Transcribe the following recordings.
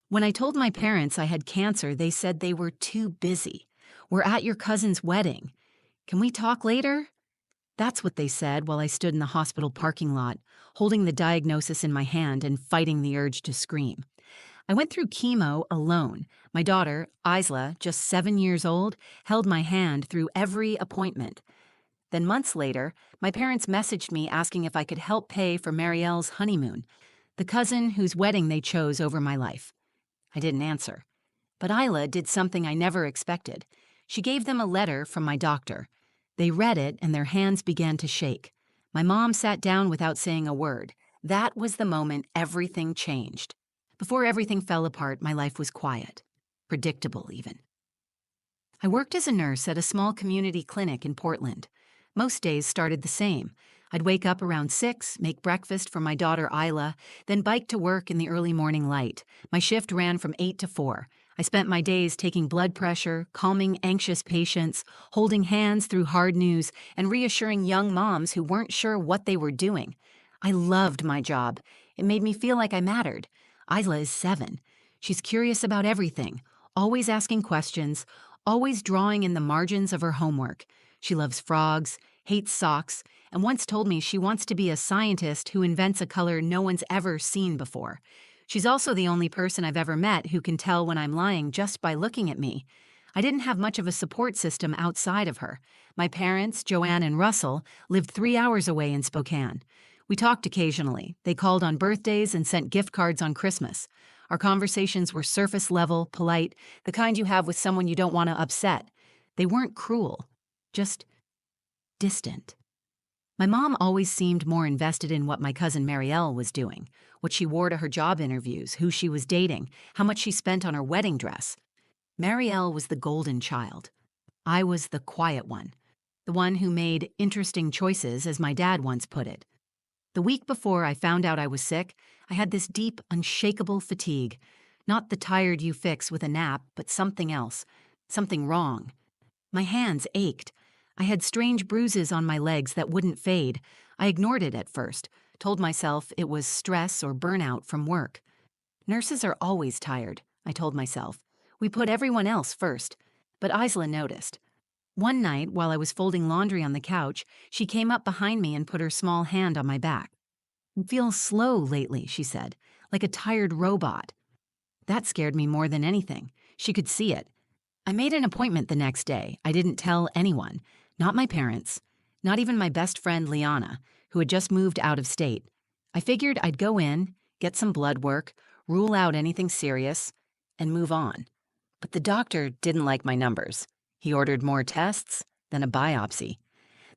When I told my parents I had cancer, they said they were too busy. We're at your cousin's wedding. Can we talk later? That's what they said while I stood in the hospital parking lot, holding the diagnosis in my hand and fighting the urge to scream. I went through chemo alone. My daughter, Isla, just 7 years old, held my hand through every appointment. Then months later, my parents messaged me asking if I could help pay for Marielle's honeymoon, the cousin whose wedding they chose over my life. I didn't answer. But Isla did something I never expected. She gave them a letter from my doctor. They read it and their hands began to shake. My mom sat down without saying a word. That was the moment everything changed. Before everything fell apart, my life was quiet. Predictable, even. I worked as a nurse at a small community clinic in Portland. Most days started the same. I'd wake up around 6, make breakfast for my daughter Isla, then bike to work in the early morning light. My shift ran from 8 to 4. I spent my days taking blood pressure, calming anxious patients, holding hands through hard news, and reassuring young moms who weren't sure what they were doing. I loved my job. It made me feel like I mattered. Isla is 7. She's curious about everything, always asking questions, always drawing in the margins of her homework. She loves frogs, hates socks, and once told me she wants to be a scientist who invents a color no one's ever seen before. She's also the only person I've ever met who can tell when I'm lying just by looking at me. I didn't have much of a support system outside of her. My parents, Joanne and Russell, lived 3 hours away in Spokane. We talked occasionally. They called on birthdays and sent gift cards on Christmas. Our conversations were surface level, polite, the kind you have with someone you don't want to upset. They weren't cruel, just distant. My mom always seemed more invested in what my cousin Marielle was doing, what she wore to her job interviews, who she was dating, how much she spent on her wedding dress. Marielle was the golden child. I was the quiet one, the one who made interesting choices, as my dad once put it. The week before I found out I was sick, I had this deep, unshakable fatigue. Not the tired you fix with a nap, but something else, something wrong. My hands ached. I had strange bruises on my legs that wouldn't fade. I ignored it at first, told myself it was stress or burnout from work. Nurses are always tired, I told myself. We put everyone else first. But Isla noticed. One night, while I was folding laundry on the couch, she came up behind me and put her small hand on my back. "I feel slow lately," she said, "like a tired robot." That scared me more than anything. She could see it. I made an appointment the next day. I didn't tell anyone. Not my parents. Not even my best friend Liana, who had just moved out of state. I figured I'd go in, get some blood work, rule out anything serious, and move on. But the doctor didn't like my numbers. He ordered more tests, then a biopsy.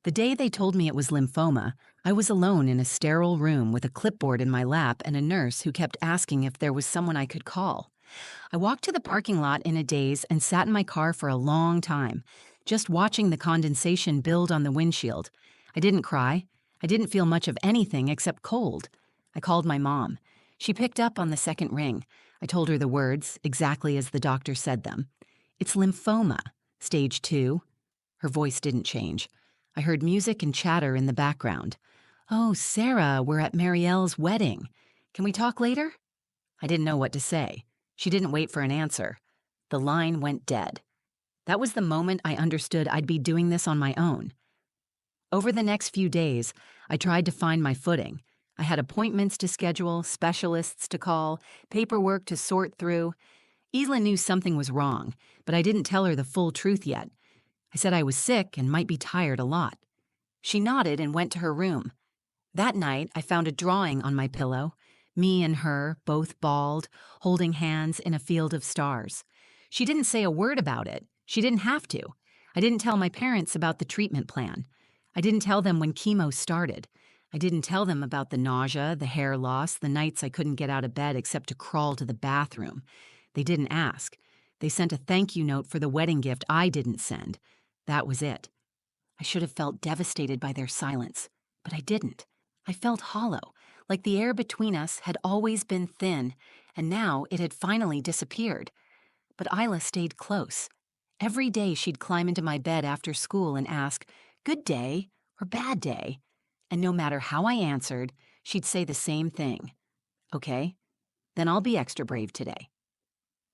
The day they told me it was lymphoma, I was alone in a sterile room with a clipboard in my lap and a nurse who kept asking if there was someone I could call. I walked to the parking lot in a daze and sat in my car for a long time, just watching the condensation build on the windshield. I didn't cry. I didn't feel much of anything except cold. I called my mom. She picked up on the second ring. I told her the words, exactly as the doctor said them. "It's lymphoma, stage 2. Her voice didn't change. I heard music and chatter in the background. "Oh, Sarah, we're at Marielle's wedding. Can we talk later?" I didn't know what to say. She didn't wait for an answer. The line went dead. That was the moment I understood I'd be doing this on my own. Over the next few days, I tried to find my footing. I had appointments to schedule, specialists to call, paperwork to sort through. Isla knew something was wrong, but I didn't tell her the full truth yet. I said I was sick and might be tired a lot. She nodded and went to her room. That night, I found a drawing on my pillow. Me and her, both bald, holding hands in a field of stars. She didn't say a word about it. She didn't have to. I didn't tell my parents about the treatment plan. I didn't tell them when chemo started. I didn't tell them about the nausea, the hair loss, the nights I couldn't get out of bed except to crawl to the bathroom. They didn't ask. They sent a thank you note for the wedding gift I didn't send. That was it. I should have felt devastated by their silence, but I didn't. I felt hollow, like the air between us had always been thin, and now it had finally disappeared. But Isla stayed close. Every day she'd climb into my bed after school and ask, "Good day," or "Bad day." And no matter how I answered, she'd say the same thing. "Okay, then I'll be extra brave today."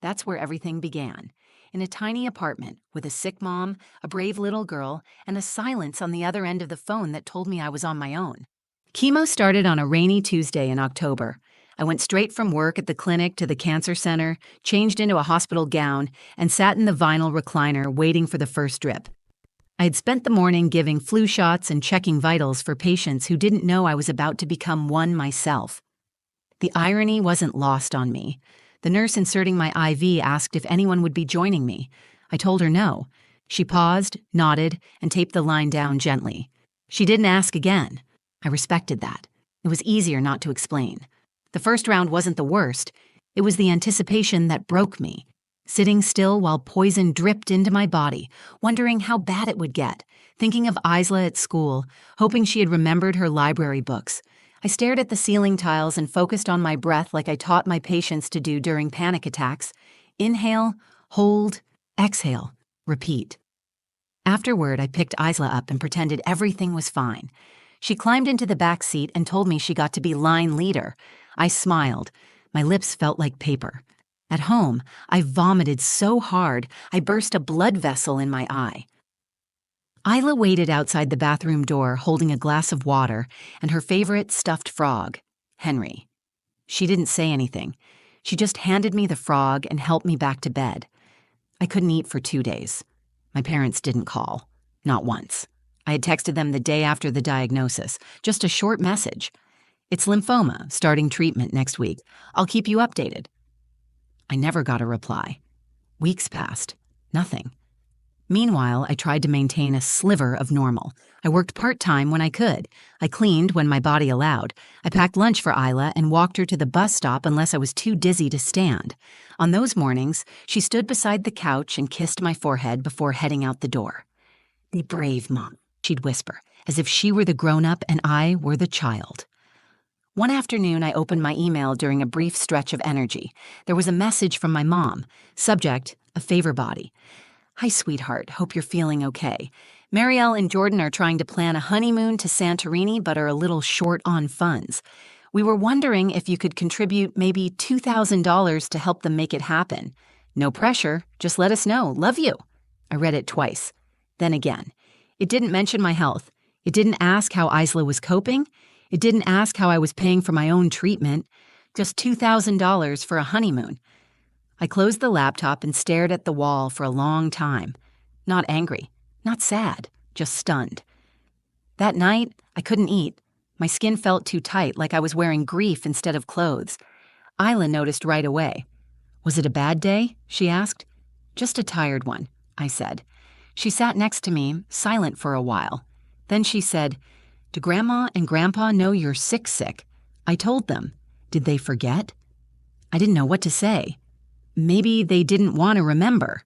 That's where everything began. In a tiny apartment with a sick mom, a brave little girl, and a silence on the other end of the phone that told me I was on my own. Chemo started on a rainy Tuesday in October. I went straight from work at the clinic to the cancer center, changed into a hospital gown, and sat in the vinyl recliner waiting for the first drip. I had spent the morning giving flu shots and checking vitals for patients who didn't know I was about to become one myself. The irony wasn't lost on me. The nurse inserting my IV asked if anyone would be joining me. I told her no. She paused, nodded, and taped the line down gently. She didn't ask again. I respected that. It was easier not to explain. The first round wasn't the worst. It was the anticipation that broke me. Sitting still while poison dripped into my body, wondering how bad it would get, thinking of Isla at school, hoping she had remembered her library books. I stared at the ceiling tiles and focused on my breath like I taught my patients to do during panic attacks. Inhale, hold, exhale, repeat. Afterward, I picked Isla up and pretended everything was fine. She climbed into the back seat and told me she got to be line leader. I smiled. My lips felt like paper. At home, I vomited so hard I burst a blood vessel in my eye. Isla waited outside the bathroom door holding a glass of water and her favorite stuffed frog, Henry. She didn't say anything. She just handed me the frog and helped me back to bed. I couldn't eat for 2 days. My parents didn't call. Not once. I had texted them the day after the diagnosis, just a short message. It's lymphoma, starting treatment next week. I'll keep you updated. I never got a reply. Weeks passed. Nothing. Meanwhile, I tried to maintain a sliver of normal. I worked part-time when I could. I cleaned when my body allowed. I packed lunch for Isla and walked her to the bus stop unless I was too dizzy to stand. On those mornings, she stood beside the couch and kissed my forehead before heading out the door. "Be brave, Mom," she'd whisper, as if she were the grown-up and I were the child. One afternoon, I opened my email during a brief stretch of energy. There was a message from my mom. Subject, a favor body. "Hi, sweetheart. Hope you're feeling okay. Marielle and Jordan are trying to plan a honeymoon to Santorini but are a little short on funds. We were wondering if you could contribute maybe $2,000 to help them make it happen. No pressure. Just let us know. Love you." I read it twice. Then again. It didn't mention my health. It didn't ask how Isla was coping. It didn't ask how I was paying for my own treatment. Just $2,000 for a honeymoon. I closed the laptop and stared at the wall for a long time. Not angry, not sad, just stunned. That night, I couldn't eat. My skin felt too tight, like I was wearing grief instead of clothes. Isla noticed right away. "Was it a bad day?" she asked. "Just a tired one," I said. She sat next to me, silent for a while. Then she said, "Do Grandma and Grandpa know you're sick?" I told them. Did they forget? I didn't know what to say. Maybe they didn't want to remember.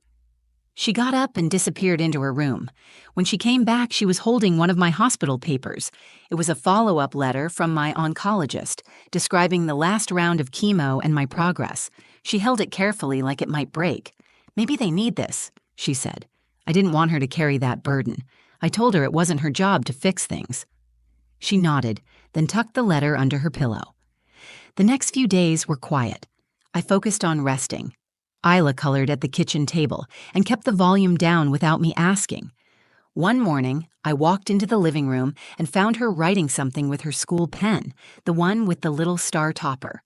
She got up and disappeared into her room. When she came back, she was holding one of my hospital papers. It was a follow-up letter from my oncologist, describing the last round of chemo and my progress. She held it carefully like it might break. "Maybe they need this," she said. I didn't want her to carry that burden. I told her it wasn't her job to fix things. She nodded, then tucked the letter under her pillow. The next few days were quiet. I focused on resting. Isla colored at the kitchen table and kept the volume down without me asking. One morning, I walked into the living room and found her writing something with her school pen, the one with the little star topper.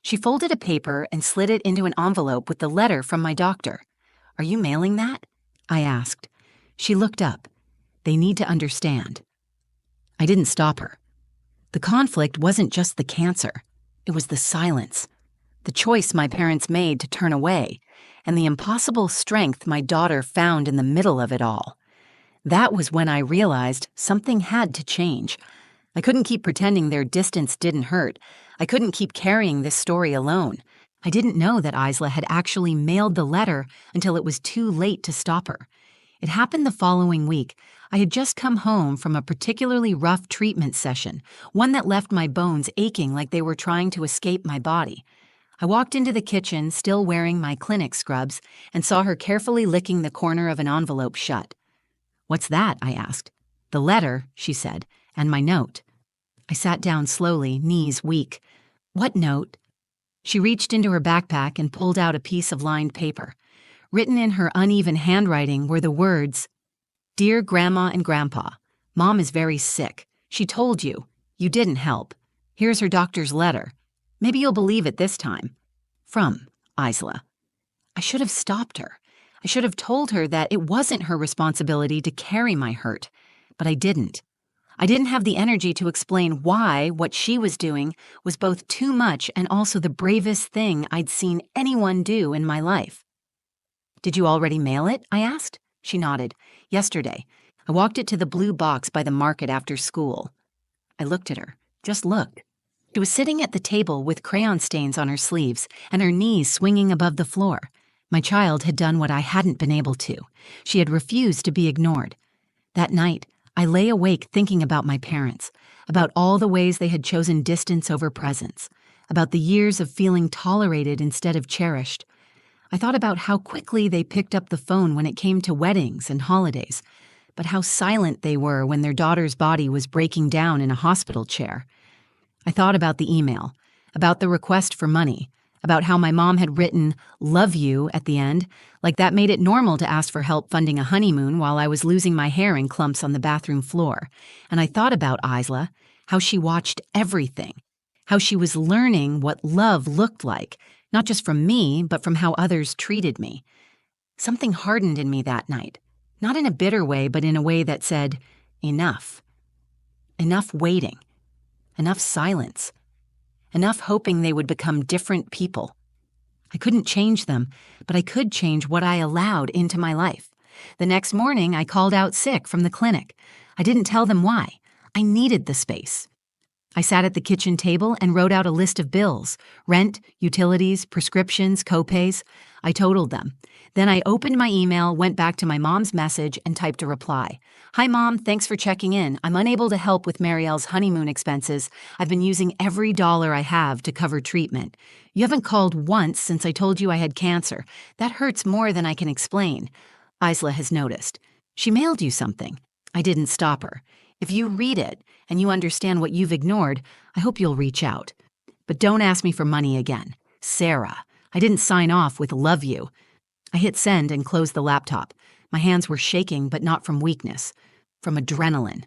She folded a paper and slid it into an envelope with the letter from my doctor. "Are you mailing that?" I asked. She looked up. "They need to understand." I didn't stop her. The conflict wasn't just the cancer. It was the silence, the choice my parents made to turn away, and the impossible strength my daughter found in the middle of it all. That was when I realized something had to change. I couldn't keep pretending their distance didn't hurt. I couldn't keep carrying this story alone. I didn't know that Isla had actually mailed the letter until it was too late to stop her. It happened the following week. I had just come home from a particularly rough treatment session, one that left my bones aching like they were trying to escape my body. I walked into the kitchen, still wearing my clinic scrubs, and saw her carefully licking the corner of an envelope shut. "What's that?" I asked. "The letter," she said, "and my note." I sat down slowly, knees weak. "What note?" She reached into her backpack and pulled out a piece of lined paper. Written in her uneven handwriting were the words, "Dear Grandma and Grandpa, Mom is very sick. She told you. You didn't help. Here's her doctor's letter. Maybe you'll believe it this time. From Isla." I should have stopped her. I should have told her that it wasn't her responsibility to carry my hurt. But I didn't. I didn't have the energy to explain why what she was doing was both too much and also the bravest thing I'd seen anyone do in my life. "Did you already mail it?" I asked. She nodded. "Yesterday. I walked it to the blue box by the market after school." I looked at her. Just looked. She was sitting at the table with crayon stains on her sleeves and her knees swinging above the floor. My child had done what I hadn't been able to. She had refused to be ignored. That night, I lay awake thinking about my parents, about all the ways they had chosen distance over presence, about the years of feeling tolerated instead of cherished. I thought about how quickly they picked up the phone when it came to weddings and holidays, but how silent they were when their daughter's body was breaking down in a hospital chair. I thought about the email, about the request for money, about how my mom had written "love you" at the end, like that made it normal to ask for help funding a honeymoon while I was losing my hair in clumps on the bathroom floor. And I thought about Isla, how she watched everything, how she was learning what love looked like, not just from me, but from how others treated me. Something hardened in me that night, not in a bitter way, but in a way that said, enough. Enough waiting. Enough silence. Enough hoping they would become different people. I couldn't change them, but I could change what I allowed into my life. The next morning, I called out sick from the clinic. I didn't tell them why. I needed the space. I sat at the kitchen table and wrote out a list of bills: rent, utilities, prescriptions, copays. I totaled them. Then I opened my email, went back to my mom's message, and typed a reply. "Hi, Mom. Thanks for checking in. I'm unable to help with Marielle's honeymoon expenses. I've been using every dollar I have to cover treatment. You haven't called once since I told you I had cancer. That hurts more than I can explain. Isla has noticed. She mailed you something." I didn't stop her. "If you read it and you understand what you've ignored, I hope you'll reach out. But don't ask me for money again. Sarah. I didn't sign off with love you." I hit send and closed the laptop. My hands were shaking, but not from weakness, from adrenaline.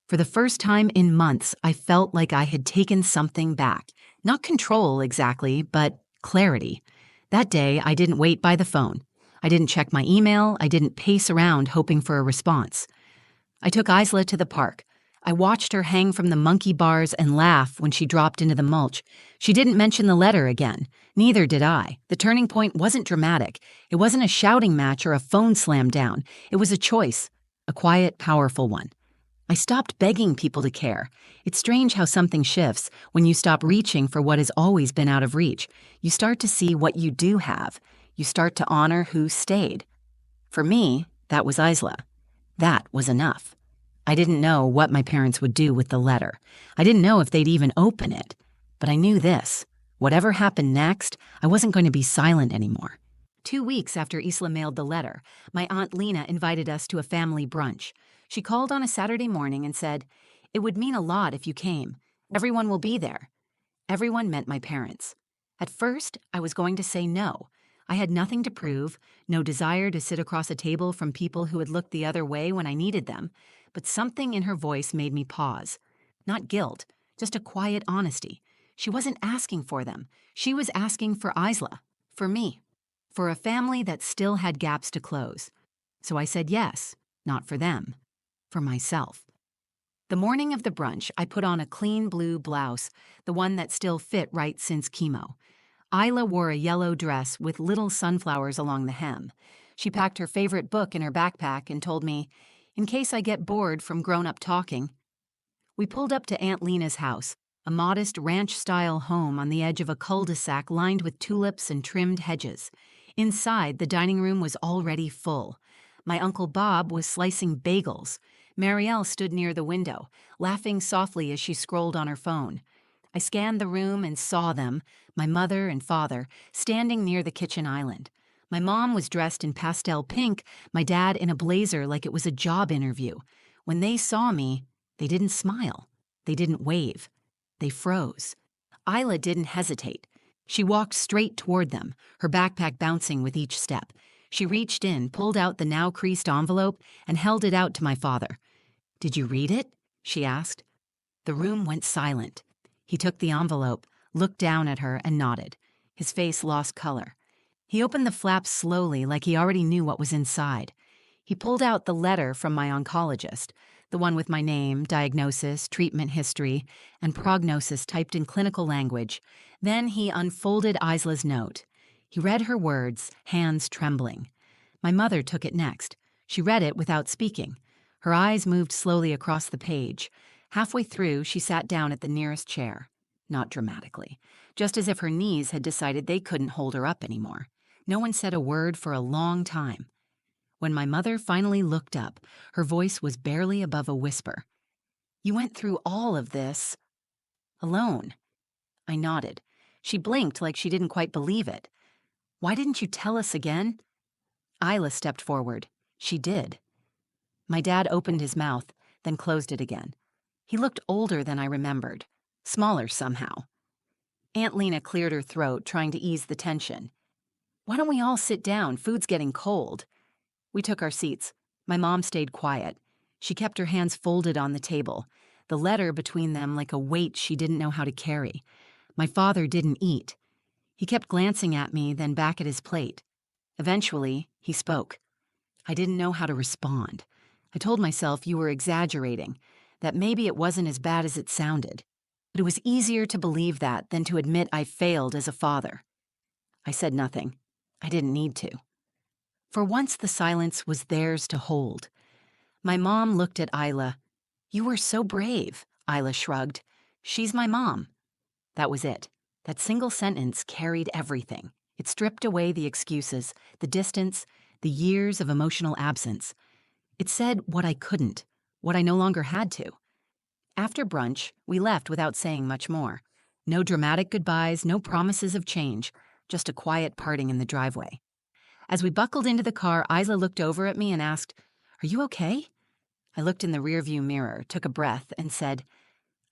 For the first time in months, I felt like I had taken something back. Not control exactly, but clarity. That day, I didn't wait by the phone. I didn't check my email. I didn't pace around hoping for a response. I took Isla to the park. I watched her hang from the monkey bars and laugh when she dropped into the mulch. She didn't mention the letter again. Neither did I. The turning point wasn't dramatic. It wasn't a shouting match or a phone slam down. It was a choice, a quiet, powerful one. I stopped begging people to care. It's strange how something shifts when you stop reaching for what has always been out of reach. You start to see what you do have. You start to honor who stayed. For me, that was Isla. That was enough. I didn't know what my parents would do with the letter. I didn't know if they'd even open it. But I knew this. Whatever happened next, I wasn't going to be silent anymore. 2 weeks after Isla mailed the letter, my Aunt Lena invited us to a family brunch. She called on a Saturday morning and said, "It would mean a lot if you came. Everyone will be there." Everyone meant my parents. At first, I was going to say no. I had nothing to prove, no desire to sit across a table from people who had looked the other way when I needed them. But something in her voice made me pause. Not guilt, just a quiet honesty. She wasn't asking for them. She was asking for Isla, for me, for a family that still had gaps to close. So I said yes, not for them, for myself. The morning of the brunch, I put on a clean blue blouse, the one that still fit right since chemo. Isla wore a yellow dress with little sunflowers along the hem. She packed her favorite book in her backpack and told me, "In case I get bored from grown-up talking." We pulled up to Aunt Lena's house, a modest ranch-style home on the edge of a cul-de-sac lined with tulips and trimmed hedges. Inside, the dining room was already full. My Uncle Bob was slicing bagels. Marielle stood near the window, laughing softly as she scrolled on her phone. I scanned the room and saw them, my mother and father, standing near the kitchen island. My mom was dressed in pastel pink, my dad in a blazer like it was a job interview. When they saw me, they didn't smile. They didn't wave. They froze. Isla didn't hesitate. She walked straight toward them, her backpack bouncing with each step. She reached in, pulled out the now creased envelope, and held it out to my father. "Did you read it?" she asked. The room went silent. He took the envelope, looked down at her, and nodded. His face lost color. He opened the flap slowly, like he already knew what was inside. He pulled out the letter from my oncologist, the one with my name, diagnosis, treatment history, and prognosis typed in clinical language. Then he unfolded Isla's note. He read her words, hands trembling. My mother took it next. She read it without speaking. Her eyes moved slowly across the page. Halfway through, she sat down at the nearest chair. Not dramatically, just as if her knees had decided they couldn't hold her up anymore. No one said a word for a long time. When my mother finally looked up, her voice was barely above a whisper. "You went through all of this alone." I nodded. She blinked like she didn't quite believe it. "Why didn't you tell us again?" Isla stepped forward. She did. My dad opened his mouth, then closed it again. He looked older than I remembered, smaller somehow. Aunt Lena cleared her throat, trying to ease the tension. "Why don't we all sit down? Food's getting cold." We took our seats. My mom stayed quiet. She kept her hands folded on the table, the letter between them like a weight she didn't know how to carry. My father didn't eat. He kept glancing at me, then back at his plate. Eventually, he spoke. I didn't know how to respond. I told myself you were exaggerating, that maybe it wasn't as bad as it sounded. But it was easier to believe that than to admit I failed as a father. I said nothing. I didn't need to. For once, the silence was theirs to hold. My mom looked at Isla. "You were so brave," Isla shrugged. "She's my mom." That was it. That single sentence carried everything. It stripped away the excuses, the distance, the years of emotional absence. It said what I couldn't, what I no longer had to. After brunch, we left without saying much more. No dramatic goodbyes, no promises of change, just a quiet parting in the driveway. As we buckled into the car, Isla looked over at me and asked, "Are you okay?" I looked in the rearview mirror, took a breath, and said,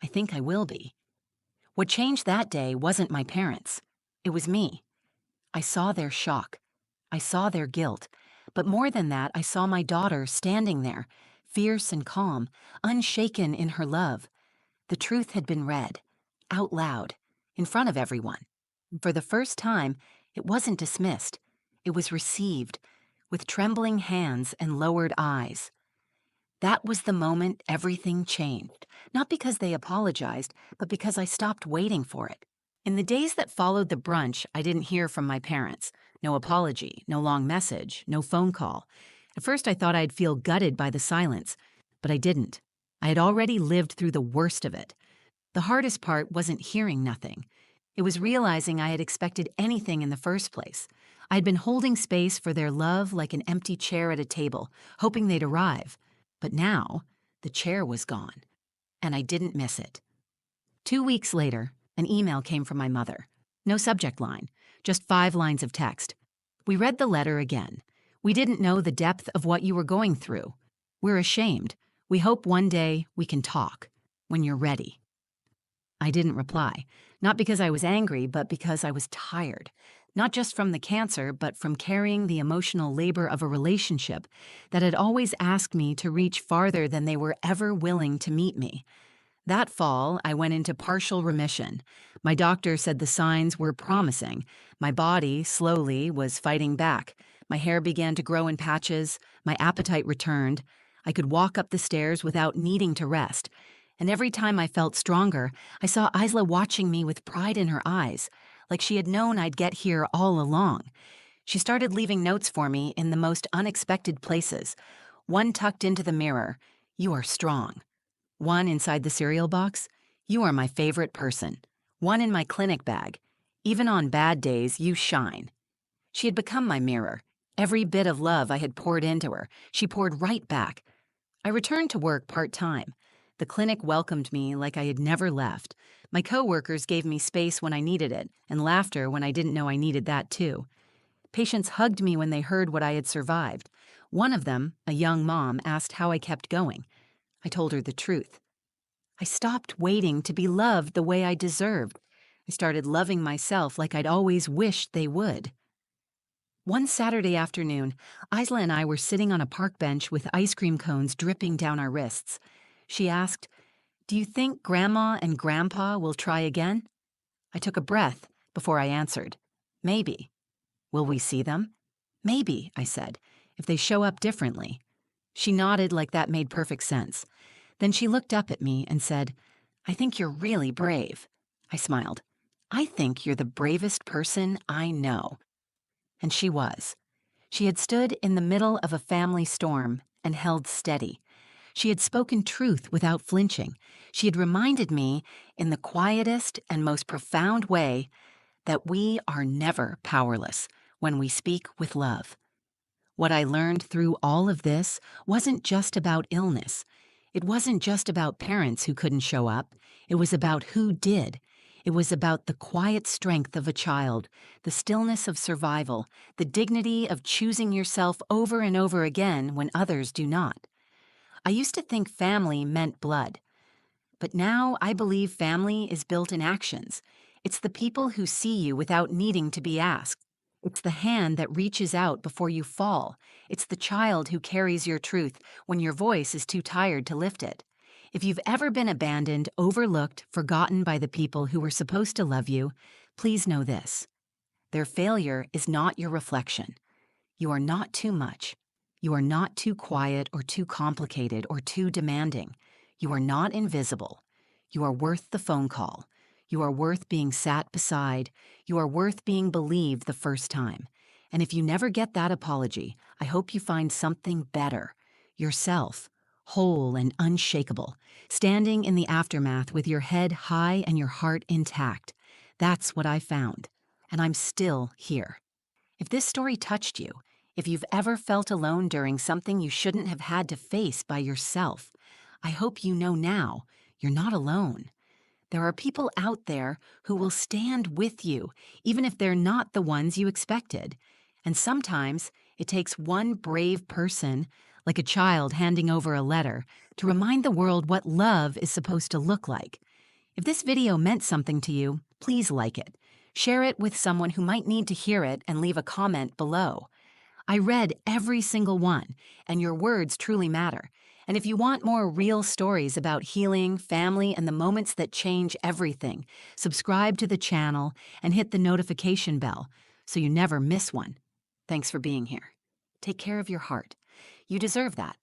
"I think I will be." What changed that day wasn't my parents. It was me. I saw their shock. I saw their guilt. But more than that, I saw my daughter standing there, fierce and calm, unshaken in her love. The truth had been read, out loud, in front of everyone. For the first time, it wasn't dismissed. It was received, with trembling hands and lowered eyes. That was the moment everything changed, not because they apologized, but because I stopped waiting for it. In the days that followed the brunch, I didn't hear from my parents. No apology, no long message, no phone call. At first I thought I'd feel gutted by the silence, but I didn't. I had already lived through the worst of it. The hardest part wasn't hearing nothing. It was realizing I had expected anything in the first place. I had been holding space for their love like an empty chair at a table, hoping they'd arrive. But now, the chair was gone, and I didn't miss it. 2 weeks later, an email came from my mother. No subject line, just 5 lines of text. "We read the letter again. We didn't know the depth of what you were going through. We're ashamed. We hope one day we can talk, when you're ready." I didn't reply, not because I was angry, but because I was tired. Not just from the cancer, but from carrying the emotional labor of a relationship that had always asked me to reach farther than they were ever willing to meet me. That fall, I went into partial remission. My doctor said the signs were promising. My body, slowly, was fighting back. My hair began to grow in patches. My appetite returned. I could walk up the stairs without needing to rest. And every time I felt stronger, I saw Isla watching me with pride in her eyes, like she had known I'd get here all along. She started leaving notes for me in the most unexpected places. One tucked into the mirror, "You are strong." One inside the cereal box, "You are my favorite person." One in my clinic bag, "Even on bad days, you shine." She had become my mirror. Every bit of love I had poured into her, she poured right back. I returned to work part-time. The clinic welcomed me like I had never left. My coworkers gave me space when I needed it, and laughter when I didn't know I needed that too. Patients hugged me when they heard what I had survived. One of them, a young mom, asked how I kept going. I told her the truth. I stopped waiting to be loved the way I deserved. I started loving myself like I'd always wished they would. One Saturday afternoon, Isla and I were sitting on a park bench with ice cream cones dripping down our wrists. She asked, "Do you think Grandma and Grandpa will try again?" I took a breath before I answered, "Maybe." "Will we see them?" "Maybe," I said, "if they show up differently." She nodded like that made perfect sense. Then she looked up at me and said, "I think you're really brave." I smiled. "I think you're the bravest person I know." And she was. She had stood in the middle of a family storm and held steady. She had spoken truth without flinching. She had reminded me, in the quietest and most profound way, that we are never powerless when we speak with love. What I learned through all of this wasn't just about illness. It wasn't just about parents who couldn't show up. It was about who did. It was about the quiet strength of a child, the stillness of survival, the dignity of choosing yourself over and over again when others do not. I used to think family meant blood. But now I believe family is built in actions. It's the people who see you without needing to be asked. It's the hand that reaches out before you fall. It's the child who carries your truth when your voice is too tired to lift it. If you've ever been abandoned, overlooked, forgotten by the people who were supposed to love you, please know this: their failure is not your reflection. You are not too much. You are not too quiet or too complicated or too demanding. You are not invisible. You are worth the phone call. You are worth being sat beside. You are worth being believed the first time. And if you never get that apology, I hope you find something better. Yourself, whole and unshakable, standing in the aftermath with your head high and your heart intact. That's what I found. And I'm still here. If this story touched you, if you've ever felt alone during something you shouldn't have had to face by yourself, I hope you know now you're not alone. There are people out there who will stand with you, even if they're not the ones you expected. And sometimes it takes one brave person, like a child handing over a letter, to remind the world what love is supposed to look like. If this video meant something to you, please like it. Share it with someone who might need to hear it and leave a comment below. I read every single one, and your words truly matter. And if you want more real stories about healing, family, and the moments that change everything, subscribe to the channel and hit the notification bell so you never miss one. Thanks for being here. Take care of your heart. You deserve that.